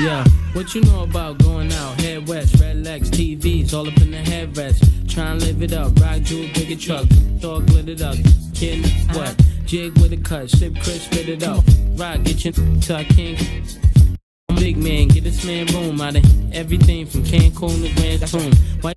Yeah, what you know about going out? Head west, red legs, TVs, all up in the headrest. Try and live it up, ride jewel, bigger truck, throw glittered up, kid, what? Jig with a cut, slip crisp, spit it up. Ride, get your tuck king. I'm a big man, get this man room out of everything from Cancun to Cancun. Why?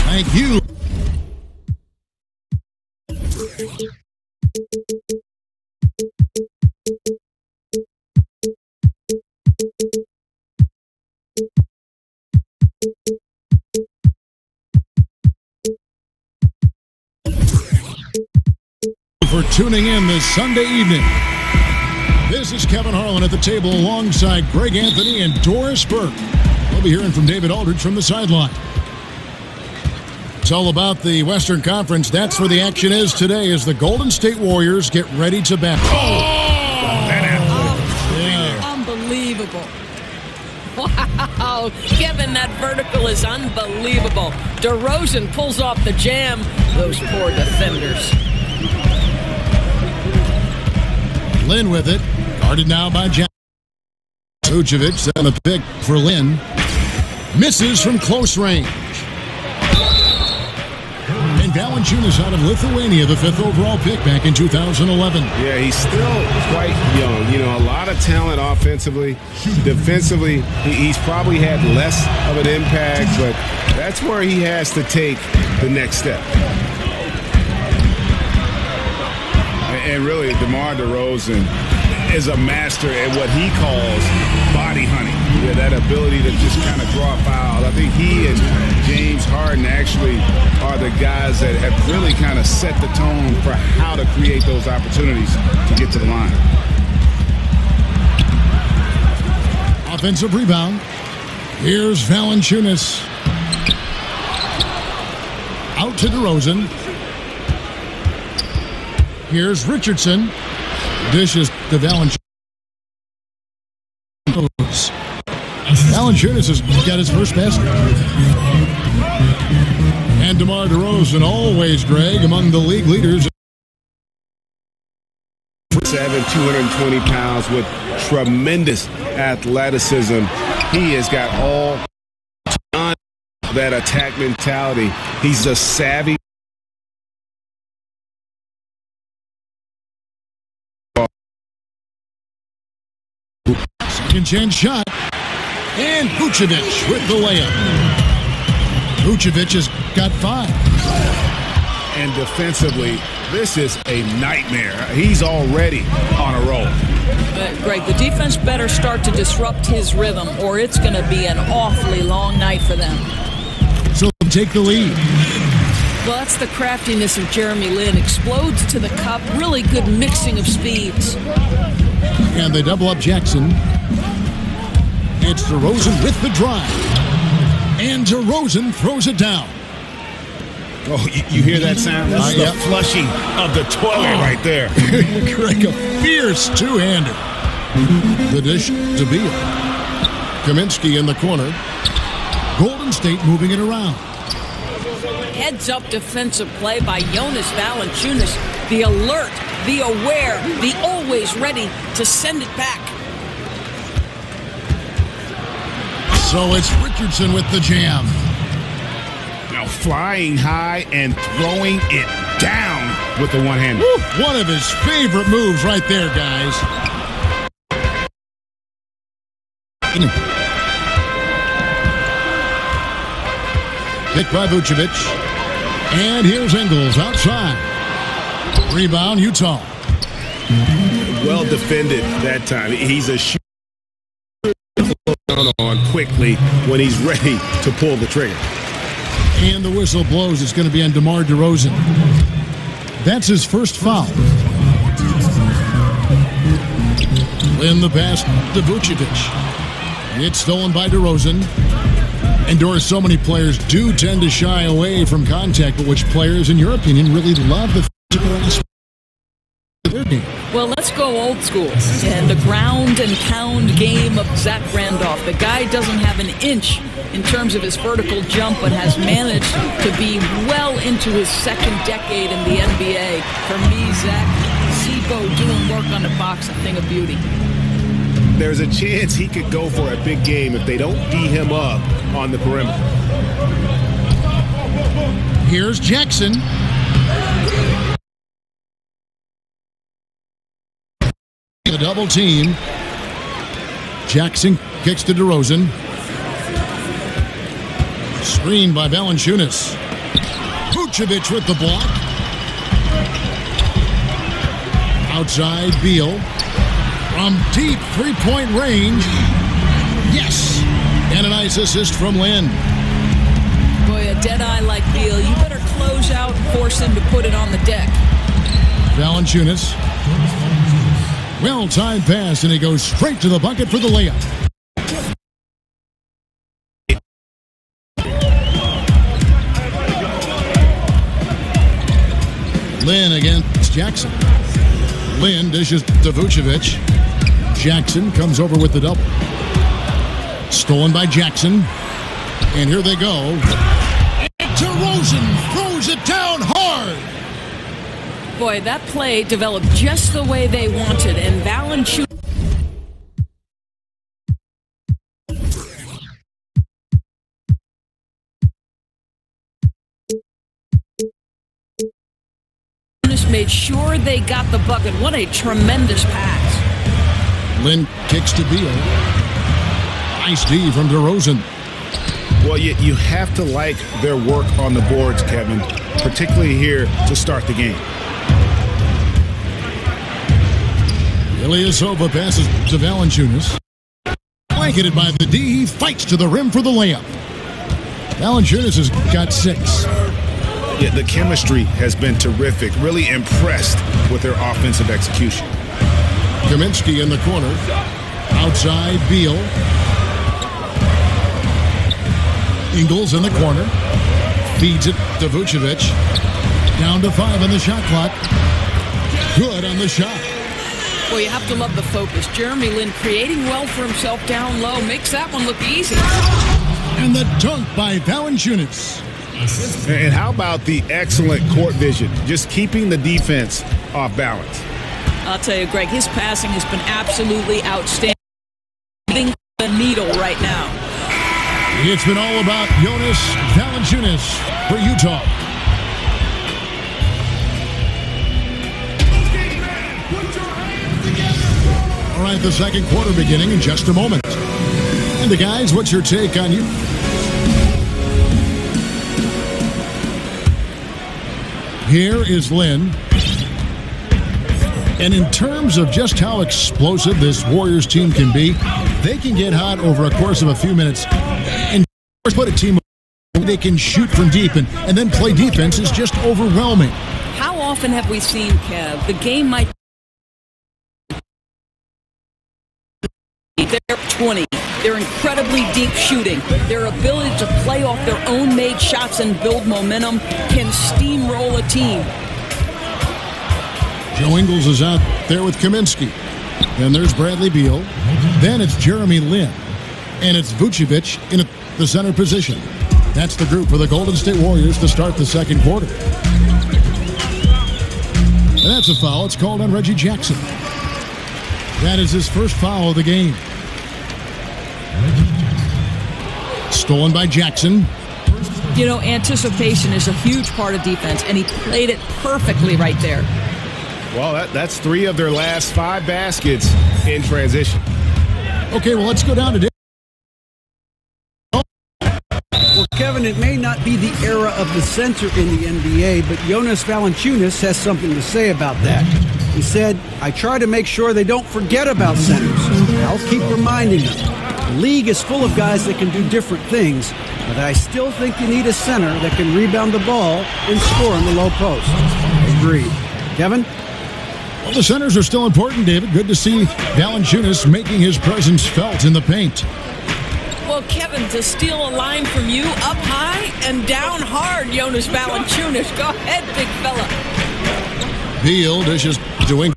Thank you. For tuning in this Sunday evening. This is Kevin Harlan at the table alongside Greg Anthony and Doris Burke. We'll be hearing from David Aldridge from the sideline. It's all about the Western Conference. That's where the action is today as the Golden State Warriors get ready to bat. Unbelievable. Wow. Kevin, that vertical is unbelievable. DeRozan pulls off the jam. Those poor defenders. Lynn with it. Guarded now by Jack. Vucevic on the pick for Lynn. Misses from close range. And Valanciunas out of Lithuania, the 5th overall pick back in 2011. Yeah, he's still quite young. You know, a lot of talent offensively. Defensively, he's probably had less of an impact, but that's where he has to take the next step. And really, DeMar DeRozan is a master at what he calls body hunting. Yeah, that ability to just kind of draw a foul. I think he and James Harden actually are the guys that have really kind of set the tone for how to create those opportunities to get to the line. Offensive rebound. Here's Valanciunas. Out to DeRozan. Here's Richardson. Dishes to Valanciunas. Valanciunas has got his first basket. And DeMar DeRozan, always, Greg, among the league leaders. 220 pounds with tremendous athleticism. He has got all that attack mentality. He's a savvy. Second chance shot. And Vucevic with the layup. Vucevic has got 5. And defensively, this is a nightmare. He's already on a roll. Greg, the defense better start to disrupt his rhythm, or it's going to be an awfully long night for them. So take the lead. Well, that's the craftiness of Jeremy Lin. Explodes to the cup. Really good mixing of speeds. And they double up Jackson. It's DeRozan with the drive. And DeRozan throws it down. Oh, you hear that sound? That's the flushing of the toilet right there. Greg, a fierce two-hander. The dish to Beal. Kaminsky in the corner. Golden State moving it around. Heads-up defensive play by Jonas Valanciunas. The alert, the aware, the always ready to send it back. So it's Richardson with the jam. Now flying high and throwing it down with the one-hander. One of his favorite moves right there, guys. Picked by Vucevic. And here's Ingles outside. Rebound, Utah. Well defended that time. He's a shooter on quickly when he's ready to pull the trigger. And the whistle blows. It's going to be on DeMar DeRozan. That's his first foul. Lynn the pass to Vucevic. It's stolen by DeRozan. And Doris, so many players do tend to shy away from contact, but which players, in your opinion, really love the physical aspect of their game? Well, let's go old school. And the ground and pound game of Zach Randolph. The guy doesn't have an inch in terms of his vertical jump, but has managed to be well into his second decade in the NBA. For me, Zach, Zebo doing work on the box, a thing of beauty. There's a chance he could go for a big game if they don't D him up on the perimeter. Here's Jackson. A double team. Jackson kicks to DeRozan. Screened by Valanciunas. Vucevic with the block. Outside, Beal. From deep three-point range. Yes! And a nice assist from Lynn. Boy, a dead eye like Beal. You better close out and force him to put it on the deck. Valanciunas. Well-timed pass, and he goes straight to the bucket for the layup. Lynn against Jackson. Lynn dishes to Vucevic. Jackson comes over with the double. Stolen by Jackson. And here they go. And DeRozan throws it down hard. Boy, that play developed just the way they wanted, and Valanciunas made sure they got the bucket. What a tremendous pass. Lynn kicks to Beal. Nice D from DeRozan. Well, you have to like their work on the boards, Kevin, particularly here to start the game. Ilyasova passes to Valanciunas. Blanketed by the D, he fights to the rim for the layup. Valanciunas has got 6. Yeah, the chemistry has been terrific. Really impressed with their offensive execution. Kaminsky in the corner. Outside, Beal. Ingles in the corner. Feeds it to Vucevic. Down to 5 on the shot clock. Good on the shot. Well, you have to love the focus. Jeremy Lin creating well for himself down low. Makes that one look easy. And the dunk by Valanciunas. And how about the excellent court vision? Just keeping the defense off balance. I'll tell you, Greg, his passing has been absolutely outstanding. The needle right now. It's been all about Jonas Valanciunas for Utah. All right, the second quarter beginning in just a moment. And the guys, what's your take on you? Here is Lynn. And in terms of just how explosive this Warriors team can be, they can get hot over a course of a few minutes and put a team they can shoot from deep and then play defense is just overwhelming. How often have we seen, Kev, the game might they're 20. They're incredibly deep shooting. Their ability to play off their own made shots and build momentum can steamroll a team. Joe Ingles is out there with Kaminsky. And there's Bradley Beal. Then it's Jeremy Lin. And it's Vucevic in the center position. That's the group for the Golden State Warriors to start the second quarter. And that's a foul. It's called on Reggie Jackson. That is his first foul of the game. Stolen by Jackson. You know, anticipation is a huge part of defense, and he played it perfectly right there. Well, that's 3 of their last 5 baskets in transition. Okay, well, let's go down to Well, Kevin, it may not be the era of the center in the NBA, but Jonas Valanciunas has something to say about that. He said, I try to make sure they don't forget about centers. I'll keep reminding them. The league is full of guys that can do different things, but I still think you need a center that can rebound the ball and score in the low post. Agreed. Kevin? Well, the centers are still important, David. Good to see Valanciunas making his presence felt in the paint. Well, Kevin, to steal a line from you, up high and down hard, Jonas Valanciunas. Go ahead, big fella. Beal dishes to Winkler.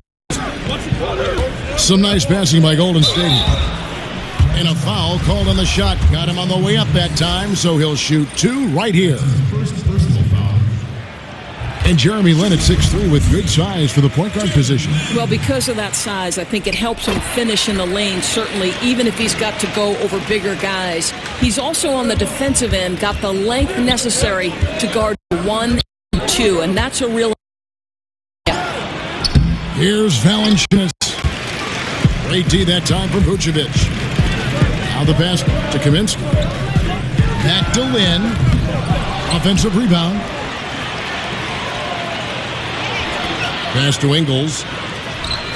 Some nice passing by Golden State. And a foul called on the shot. Got him on the way up that time, so he'll shoot 2 right here. And Jeremy Lin at 6'3" with good size for the point guard position. Well, because of that size, I think it helps him finish in the lane, certainly, even if he's got to go over bigger guys. He's also on the defensive end, got the length necessary to guard 1 and 2, and that's a real... Here's Valanciunas. Great D that time from Vucevic. Now the pass to Kaminsky. Back to Lin. Offensive rebound. Pass to Ingles.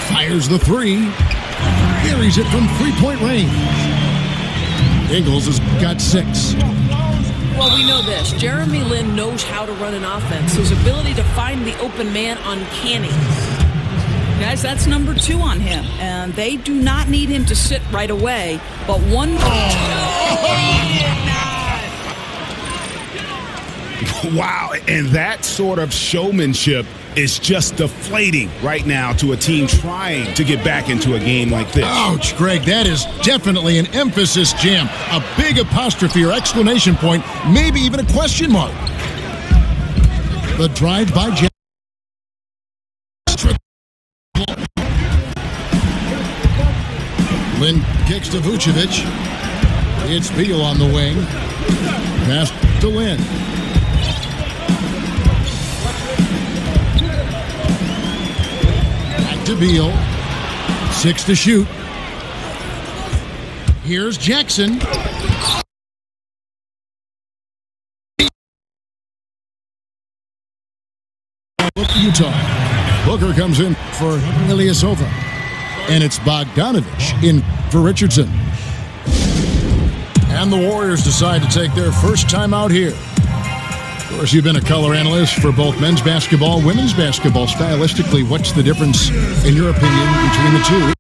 Fires the 3. Buries it from 3-point range. Ingles has got 6. Well, we know this. Jeremy Lin knows how to run an offense. His ability to find the open man uncanny. Guys, that's number 2 on him. And they do not need him to sit right away. But one... Wow, and that sort of showmanship is just deflating right now to a team trying to get back into a game like this. Ouch, Greg, that is definitely an emphasis jam. A big apostrophe or exclamation point, maybe even a question mark. The drive by Jackson. Lin kicks to Vucevic. It's Beal on the wing. Pass to Lin. To Beal. 6 to shoot. Here's Jackson. Utah. Booker comes in for Ilyasova. And it's Bogdanovich in for Richardson. And the Warriors decide to take their first time out here. Of course, you've been a color analyst for both men's basketball, women's basketball. Stylistically, what's the difference, in your opinion, between the two?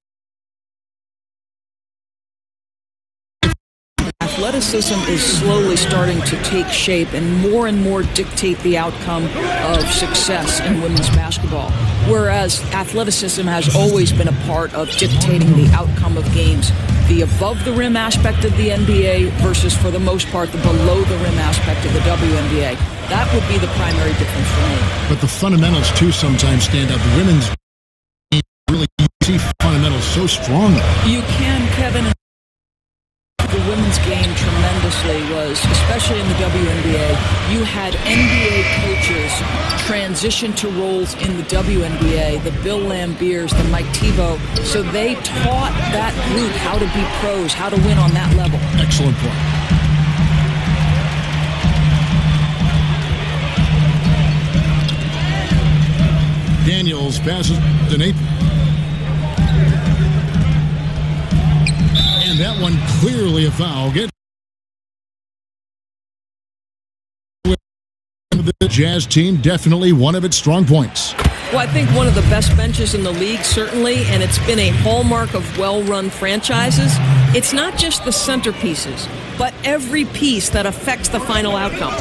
Athleticism is slowly starting to take shape and more dictate the outcome of success in women's basketball, whereas athleticism has always been a part of dictating the outcome of games. The above-the-rim aspect of the NBA versus, for the most part, the below-the-rim aspect of the WNBA. That would be the primary difference for me. But the fundamentals, too, sometimes stand out. The women's really see fundamentals so strongly. You can, Kevin. The women's game tremendously was, especially in the WNBA, you had NBA coaches transition to roles in the WNBA, the Bill Lambiers, the Mike Tebow, so they taught that group how to be pros, how to win on that level. Excellent point. Daniels passes to Nathan. And that one clearly a foul. Get the Jazz team, definitely one of its strong points. Well, I think one of the best benches in the league, certainly, and it's been a hallmark of well-run franchises. It's not just the centerpieces, but every piece that affects the final outcome.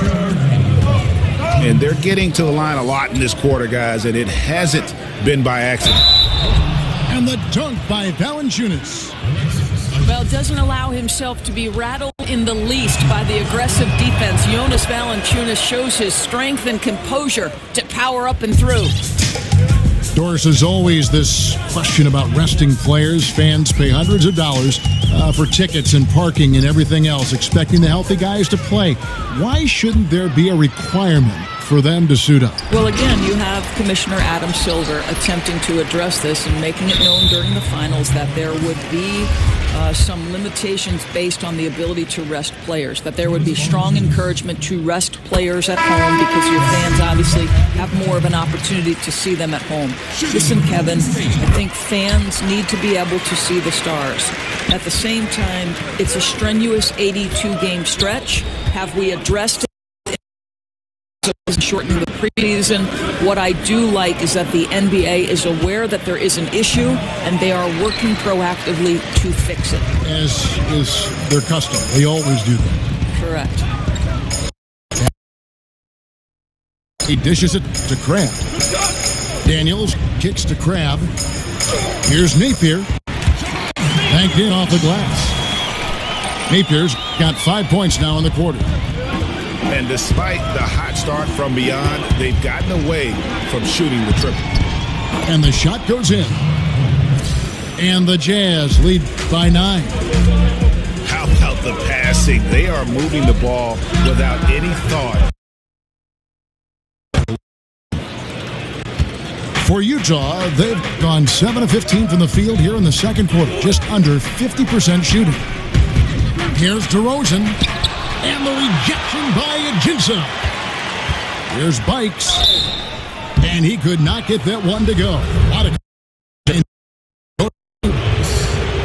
And they're getting to the line a lot in this quarter, guys, and it hasn't been by accident. And the dunk by Valanciunas. Well, doesn't allow himself to be rattled in the least by the aggressive defense. Jonas Valanciunas shows his strength and composure to power up and through. Doris, as always, this question about resting players. Fans pay hundreds of dollars for tickets and parking and everything else, expecting the healthy guys to play. Why shouldn't there be a requirement for them to suit up? Well, again, you have Commissioner Adam Silver attempting to address this and making it known during the finals that there would be some limitations based on the ability to rest players, that there would be strong encouragement to rest players at home because your fans obviously have more of an opportunity to see them at home. Listen, Kevin, I think fans need to be able to see the stars. At the same time, it's a strenuous 82-game stretch. Have we addressed it? shortening the preseason. What I do like is that the NBA is aware that there is an issue, and they are working proactively to fix it. As is their custom. They always do that. Correct. He dishes it to Crab. Daniels kicks to Crab. Here's Napier. Banked in off the glass. Napier's got 5 points now in the quarter. And despite the hot start from beyond, they've gotten away from shooting the triple. And the shot goes in. And the Jazz lead by 9. How about the passing? They are moving the ball without any thought. For Utah, they've gone 7 of 15 from the field here in the second quarter. Just under 50% shooting. Here's DeRozan. And the rejection by Ajinça. Here's Bikes. And he could not get that one to go.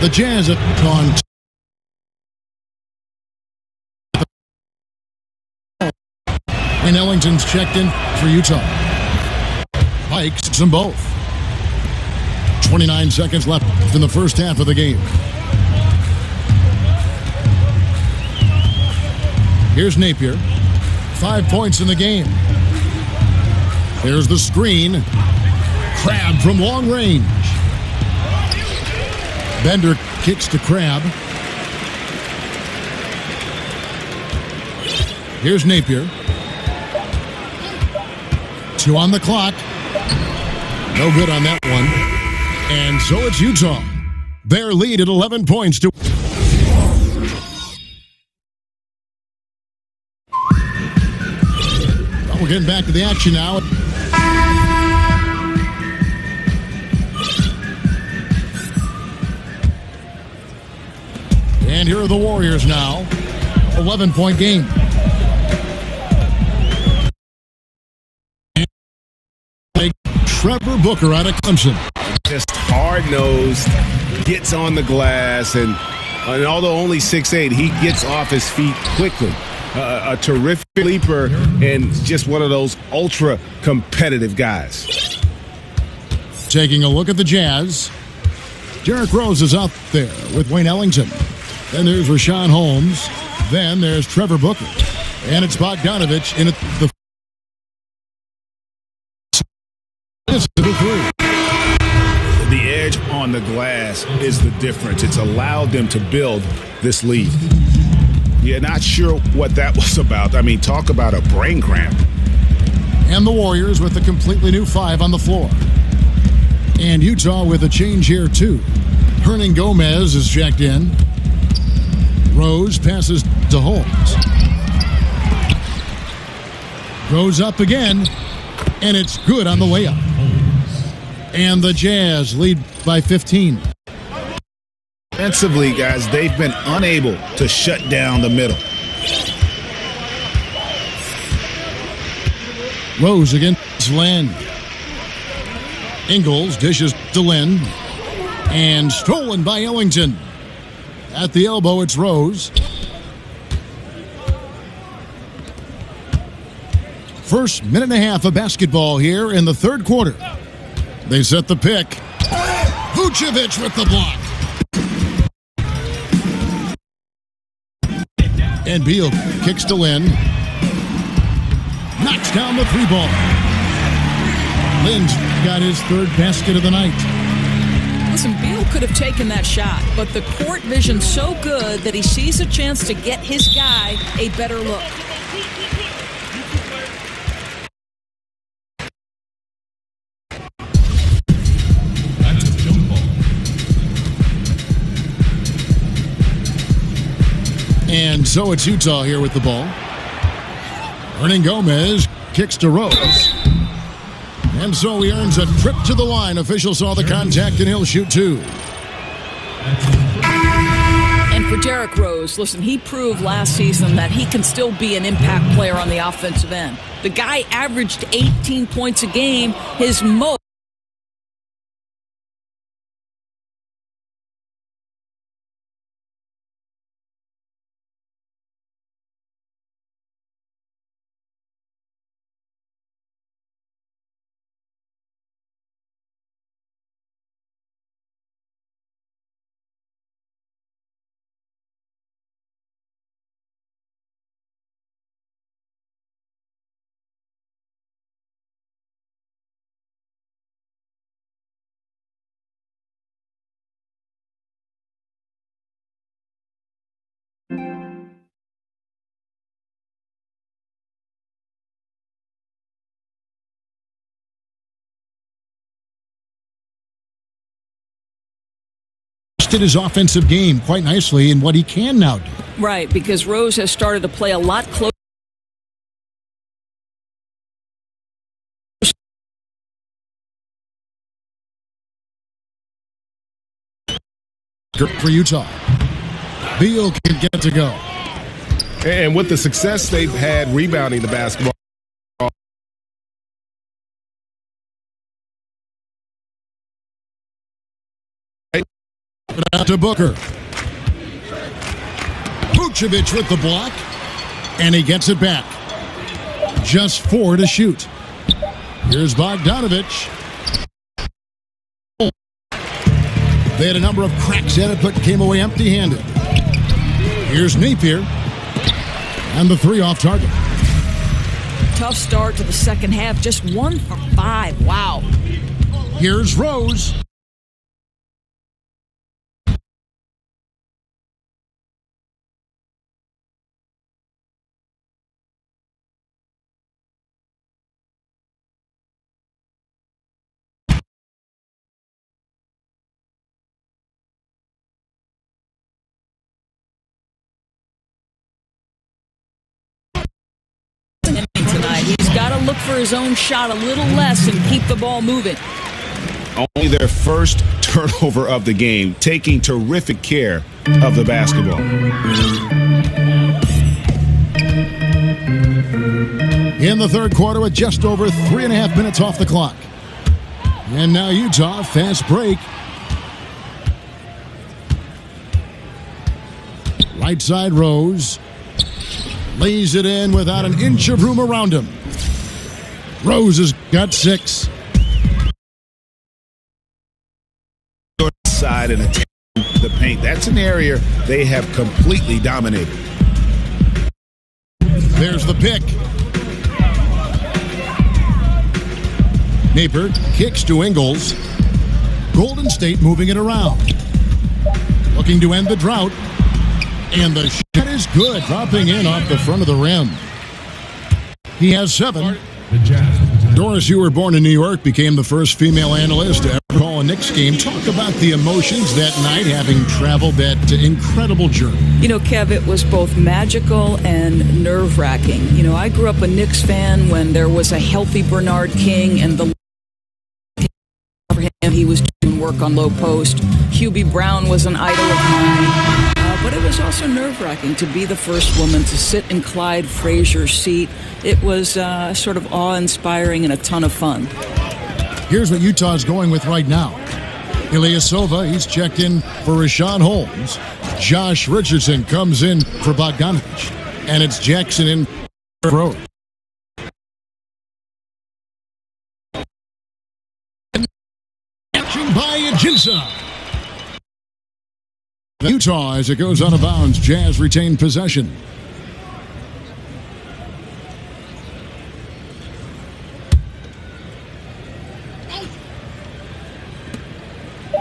The Jazz have gone. And Ellington's checked in for Utah. Bikes them both. 29 seconds left in the first half of the game. Here's Napier. 5 points in the game. There's the screen. Crab from long range. Bender kicks to Crab. Here's Napier. 2 on the clock. No good on that one. And so it's Utah. Their lead at 11 points to... We're getting back to the action now. And here are the Warriors now. 11-point game. Trevor Booker out of Clemson. Just hard-nosed, gets on the glass, and although only 6'8", he gets off his feet quickly. A terrific leaper and just one of those ultra-competitive guys. Taking a look at the Jazz. Derrick Rose is out there with Wayne Ellington. Then there's Rashawn Holmes. Then there's Trevor Booker. And it's Bogdanovich in at the... The edge on the glass is the difference. It's allowed them to build this lead. Yeah, not sure what that was about. I mean, talk about a brain cramp. And the Warriors with a completely new 5 on the floor. And Utah with a change here, too. Hernan Gomez is checked in. Rose passes to Holmes. Goes up again, and it's good on the layup. And the Jazz lead by 15. Defensively, guys, they've been unable to shut down the middle. Rose against Len. Ingles dishes to Len. And stolen by Ellington. At the elbow, it's Rose. First minute and a half of basketball here in the third quarter. They set the pick. Vucevic with the block. And Beal kicks to Lynn. Knocks down the 3-ball. Lynn's got his third basket of the night. Listen, Beal could have taken that shot, but the court vision's so good that he sees a chance to get his guy a better look. And so it's Utah here with the ball. Hernan Gomez kicks to Rose. And so he earns a trip to the line. Official saw the contact, and he'll shoot 2. And for Derrick Rose, listen, he proved last season that he can still be an impact player on the offensive end. The guy averaged 18 points a game, his most. adjusted his offensive game quite nicely in what he can now do. Right, because Rose has started to play a lot closer. For Utah. Beal can get to go. And with the success they've had rebounding the basketball, out to Booker. Vucevic with the block, and he gets it back. Just 4 to shoot. Here's Bogdanovic. They had a number of cracks at it, but came away empty-handed. Here's Napier, and the 3 off target. Tough start to the second half, just 1 for 5. Wow. Here's Rose. Tonight, he's got to look for his own shot a little less and keep the ball moving. Only their first turnover of the game, taking terrific care of the basketball. In the third quarter with just over 3.5 minutes off the clock. And now Utah, fast break. Right side Rose. Lays it in without an inch of room around him. Rose has got 6. Side and attack the paint. That's an area they have completely dominated. There's the pick. Napier kicks to Ingles. Golden State moving it around. Looking to end the drought. And the shot is good, dropping in off the front of the rim. He has 7. Doris, you were born in New York, became the first female analyst to ever call a Knicks game. Talk about the emotions that night, having traveled that incredible journey. You know, Kev, it was both magical and nerve-wracking. You know, I grew up a Knicks fan when there was a healthy Bernard King, and for him, he was doing work on low post. Hubie Brown was an idol of mine. But it was also nerve-wracking to be the first woman to sit in Clyde Frazier's seat. It was sort of awe-inspiring and a ton of fun. Here's what Utah's going with right now. Ilyasova, he's checked in for Rashawn Holmes. Josh Richardson comes in for Bogdanovic. And it's Jackson in for Rose. Action by Ajinça. Utah, as it goes out of bounds, Jazz retain possession.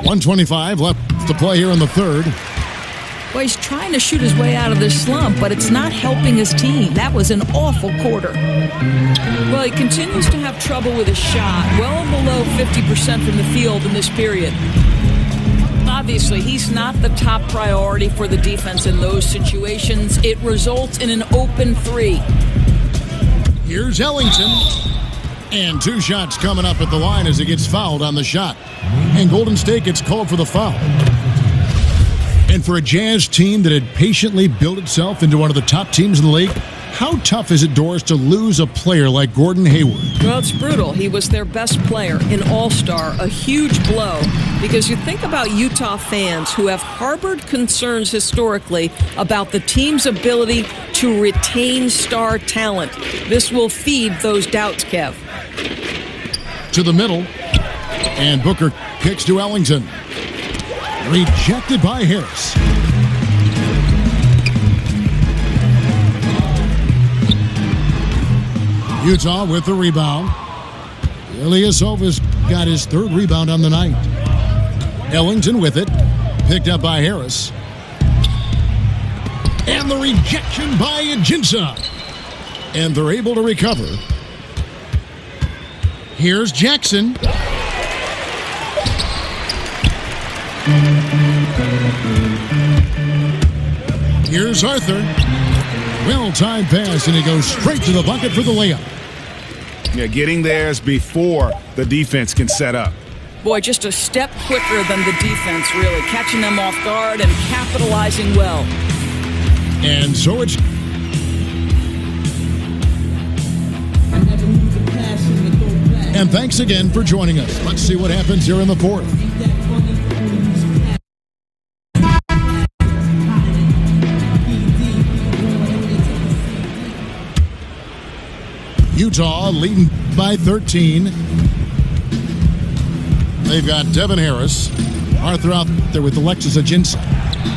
.125 left to play here in the third. Well, he's trying to shoot his way out of this slump, but it's not helping his team. That was an awful quarter. Well, he continues to have trouble with his shot, well below 50% from the field in this period. Obviously, he's not the top priority for the defense in those situations. It results in an open 3. Here's Ellington. And 2 shots coming up at the line as he gets fouled on the shot. And Golden State gets called for the foul. And for a Jazz team that had patiently built itself into one of the top teams in the league, how tough is it, Doris, to lose a player like Gordon Hayward? Well, it's brutal. He was their best player, an all-star, a huge blow. Because you think about Utah fans who have harbored concerns historically about the team's ability to retain star talent. This will feed those doubts, Kev. To the middle. And Booker kicks to Ellington. Rejected by Harris. Utah with the rebound. Ilyasova's got his 3rd rebound on the night. Ellington with it. Picked up by Harris. And the rejection by Ajinça. And they're able to recover. Here's Jackson. Here's Arthur. Well-timed pass, and he goes straight to the bucket for the layup. Yeah, getting theirs before the defense can set up. Boy, just a step quicker than the defense, really. Catching them off guard and capitalizing well. And so it's... And thanks again for joining us. Let's see what happens here in the fourth. Utah leading by 13. They've got Devin Harris. Arthur out there with Alexis Ajinça.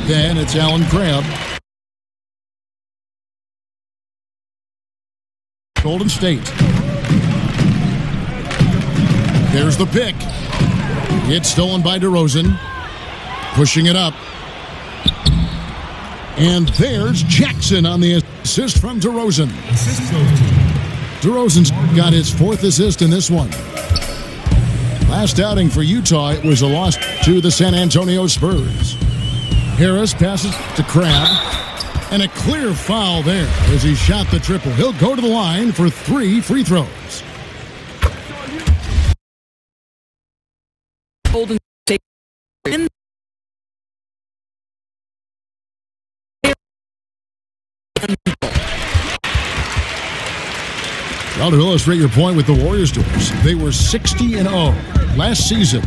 Then it's Alan Crabb. Golden State. There's the pick. It's stolen by DeRozan. Pushing it up. And there's Jackson on the assist from DeRozan. DeRozan's got his fourth assist in this one. Last outing for Utah, it was a loss to the San Antonio Spurs. Harris passes to Crabb. And a clear foul there as he shot the triple. He'll go to the line for 3 free throws. Golden State in Well, to illustrate your point with the Warriors, doors, they were 60-0 last season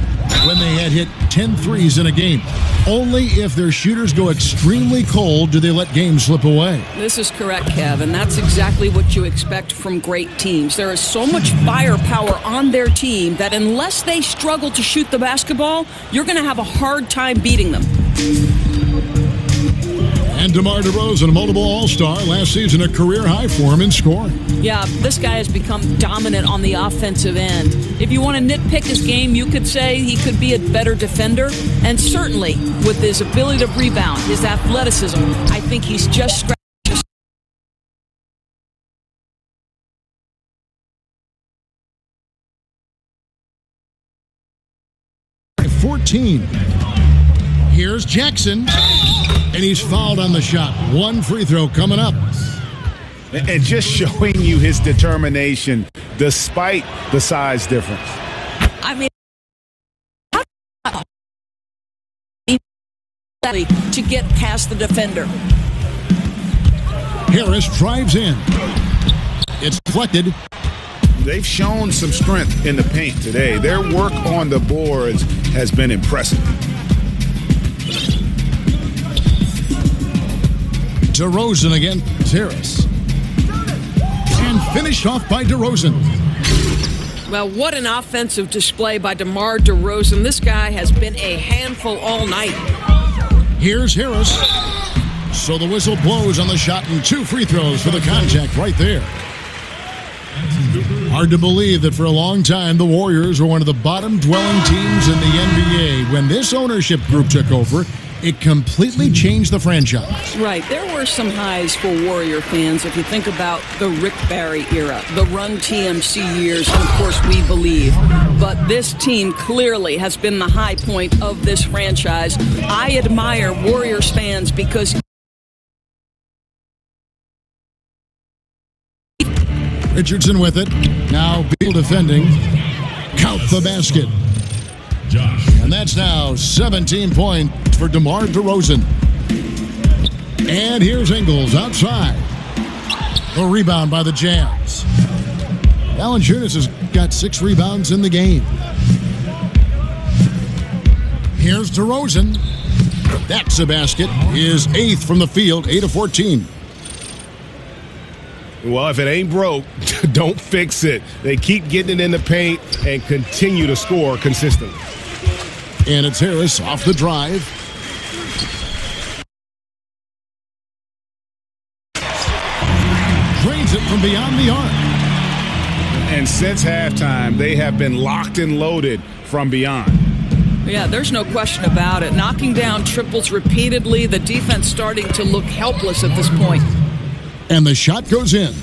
when they had hit 10 threes in a game. Only if their shooters go extremely cold do they let games slip away. This is correct, Kev, and that's exactly what you expect from great teams. There is so much firepower on their team that unless they struggle to shoot the basketball, you're going to have a hard time beating them. And DeMar DeRozan, a multiple All-Star, last season a career high for him in scoring. Yeah, this guy has become dominant on the offensive end. If you want to nitpick his game, you could say he could be a better defender. And certainly, with his ability to rebound, his athleticism, I think he's just scratching. 14. Here's Jackson. And he's fouled on the shot. 1 free throw coming up. And just showing you his determination despite the size difference. I mean, to get past the defender. Harris drives in. It's deflected. They've shown some strength in the paint today. Their work on the boards has been impressive. DeRozan against Harris. And finished off by DeRozan. Well, what an offensive display by DeMar DeRozan. This guy has been a handful all night. Here's Harris. So the whistle blows on the shot and 2 free throws for the contact right there. Hard to believe that for a long time the Warriors were one of the bottom-dwelling teams in the NBA. When this ownership group took over, it completely changed the franchise. Right. There were some highs for Warrior fans if you think about the Rick Barry era, the Run TMC years, and of course We Believe. But this team clearly has been the high point of this franchise. I admire Warriors fans because Richardson with it. Now Beal defending. Count the basket. And that's now 17 points for DeMar DeRozan. And here's Ingles outside. A rebound by the Jazz. Valanciunas has got 6 rebounds in the game. Here's DeRozan. That's a basket. His 8th from the field, 8 of 14. Well, if it ain't broke, don't fix it. They keep getting it in the paint and continue to score consistently. And it's Harris off the drive. Drains it from beyond the arc. And since halftime, they have been locked and loaded from beyond. yeah, there's no question about it. Knocking down triples repeatedly, the defense starting to look helpless at this point. And the shot goes in.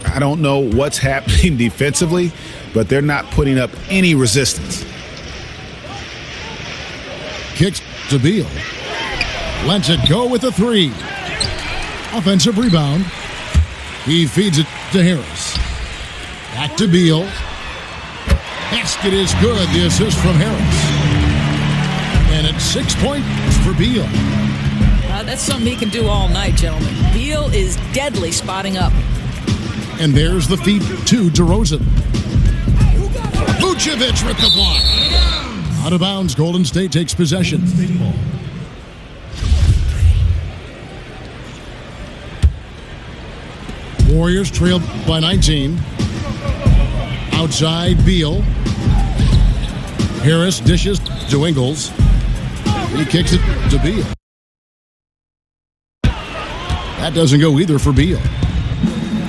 I don't know what's happening defensively, but they're not putting up any resistance. kicks to Beal. Lets it go with a three. Offensive rebound. He feeds it to Harris. Back to Beal. Basket is good. The assist from Harris. And it's 6 points for Beal. That's something he can do all night, gentlemen. Beal is deadly spotting up. And there's the feed to DeRozan. Vucevic with the block. Out of bounds. Golden State takes possession. Warriors trailed by 19. Outside, Beal. Harris dishes to Ingles. He kicks it to Beal. That doesn't go either for Beal.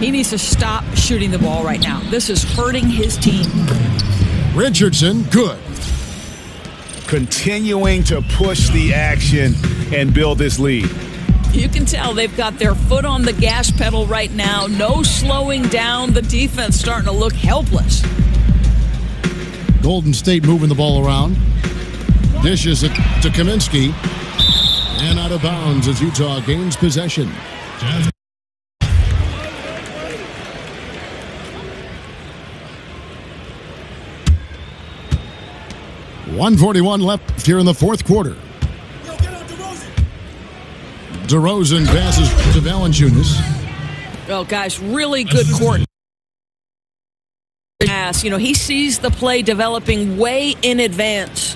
He needs to stop shooting the ball right now. This is hurting his team. Richardson, good. Continuing to push the action and build this lead. You can tell they've got their foot on the gas pedal right now. No slowing down. The defense starting to look helpless. Golden State moving the ball around. Dishes it to Kaminsky. And out of bounds as Utah gains possession. .141 left here in the fourth quarter. DeRozan passes to Valanciunas. Well, guys, really good court pass. You know, he sees the play developing way in advance.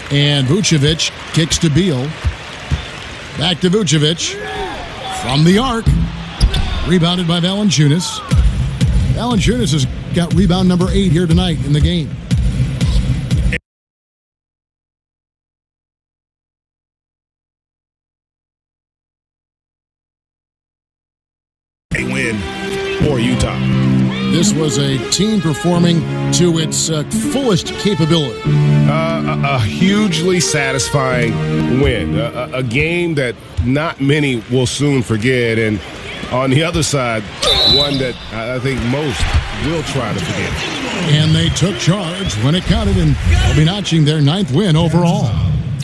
And Vucevic kicks to Beal. Back to Vucevic. From the arc. Rebounded by Valanciunas. Valanciunas has got rebound number 8 here tonight in the game. Win for Utah. This was a team performing to its fullest capability. A hugely satisfying win. A game that not many will soon forget. And on the other side, one that I think most will try to forget. And they took charge when it counted, and they'll be notching their 9th win overall.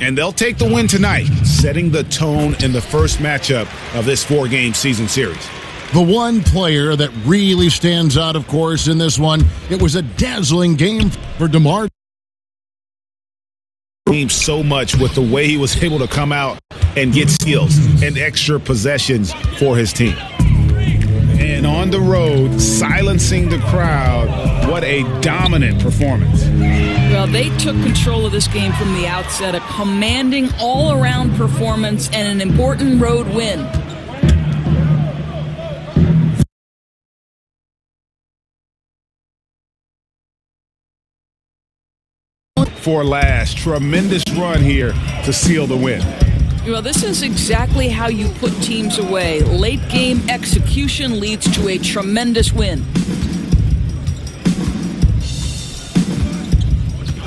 And they'll take the win tonight, setting the tone in the first matchup of this 4-game season series. The one player that really stands out, of course, in this one, it was a dazzling game for DeMar. So much with the way he was able to come out and get steals and extra possessions for his team. And on the road, silencing the crowd. What a dominant performance. Well, they took control of this game from the outset, a commanding all-around performance and an important road win. For last, tremendous run here to seal the win. Well, this is exactly how you put teams away. Late game execution leads to a tremendous win.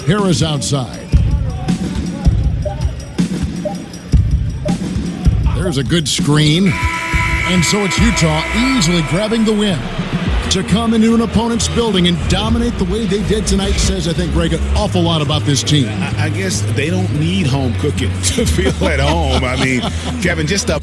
Harris outside. There's a good screen. And so it's Utah easily grabbing the win. To come into an opponent's building and dominate the way they did tonight says, I think, Greg, an awful lot about this team. I guess they don't need home cooking to feel at home. I mean, Kevin, just a